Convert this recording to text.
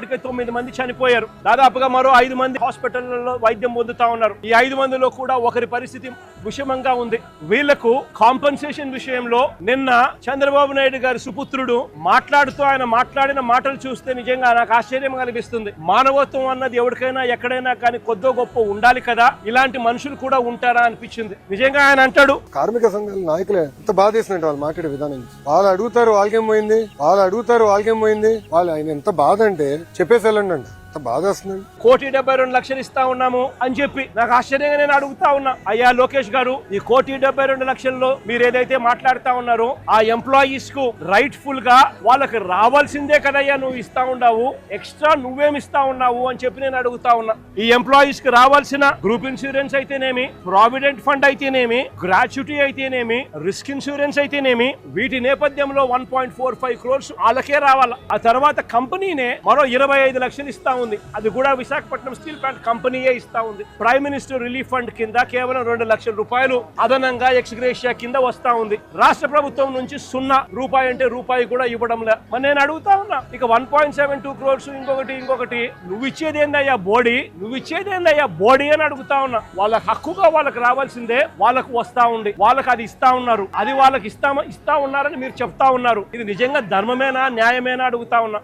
ఇప్పటికే 9 మంది చనిపోయారు. దాదాపుగా మరో 5 మంది హాస్పిటల్లో వైద్యం పొందుతా ఉన్నారు. ఈ 5 మందిలో కూడా ఒకరి పరిస్థితి విషమంగా ఉంది. వీళ్లకు కాంపెన్సేషన్ విషయంలో నిన్న చంద్రబాబు నాయుడు గారి సుపుత్రుడు మాట్లాడుతూ ఆయన మాట్లాడిన మాటలు చూస్తే నిజంగా నాకు ఆశ్చర్యం కలిగిస్తుంది. మానవత్వం అన్నది ఎవరికైనా ఎక్కడైనా కానీ కొద్దో గొప్ప ఉండాలి కదా, ఇలాంటి మనుషులు కూడా ఉంటారా అనిపించింది. నిజంగా ఆయన అంటాడు, కార్మిక సంఘాల నాయకులే ఎంత బాధ చేసినట్టు వాళ్ళు మాట్లాడే విధానం. వాళ్ళు అడుగుతారు వాళ్ళకేం పోయింది, వాళ్ళు ఆయన ఎంత బాధ అంటే చెప్పేసి వెళ్ళండి అండి. బాధ వస్తుంది. 1,72,00,000 ఇస్తా ఉన్నాము అని చెప్పి నాకు ఆశ్చర్యంగా నేను అడుగుతా ఉన్నా, అయ్యా లోకేష్ గారు, ఈ 1,72,00,000లో మీరు ఏదైతే మాట్లాడుతా ఉన్నారో ఆ ఎంప్లాయీస్ కు రైట్ఫుల్ గా వాళ్ళకి రావాల్సిందే కదయ్యా నువ్వు ఇస్తా ఉన్నావు, ఎక్స్ట్రా నువ్వేమి ఇస్తా ఉన్నావు అని చెప్పి నేను అడుగుతా ఉన్నా. ఈ ఎంప్లాయీస్ కి రావాల్సిన గ్రూప్ ఇన్సూరెన్స్ అయితేనేమి, ప్రావిడెంట్ ఫండ్ అయితేనేమి, గ్రాట్యుటీ అయితేనేమి, రిస్క్ ఇన్సూరెన్స్ అయితేనేమి, వీటి నేపథ్యంలో 1.45 crores వాళ్ళకే రావాలా. ఆ తర్వాత కంపెనీనే మరో 25 లక్షలు ఇస్తా ఉంది. అది కూడా విశాఖపట్నం స్టీల్ ప్లాంట్ కంపెనీయే ఇస్తా ఉంది. ప్రైమ్ మినిస్టర్ రిలీఫ్ ఫండ్ కింద కేవలం 2 లక్షల రూపాయలు అదనంగా ఎక్స్గ్రేషియా కింద వస్తా ఉంది. రాష్ట్ర ప్రభుత్వం నుంచి 0 రూపాయి అంటే రూపాయి కూడా ఇవ్వడం లే. మరి నేను అడుగుతా ఉన్నా, ఇక 1.72 crores ఇంకొకటి నువ్వు ఇచ్చేదేందయ్యా బోడీ అని అడుగుతా ఉన్నా. వాళ్ళ హక్కుగా వాళ్ళకి రావాల్సిందే వాళ్ళకు వస్తా ఉంది, వాళ్ళకి అది ఇస్తా ఉన్నారు, అది వాళ్ళకి ఇస్తా ఉన్నారని మీరు చెప్తా ఉన్నారు. ఇది నిజంగా ధర్మమేనా న్యాయమేనా అడుగుతా ఉన్నా.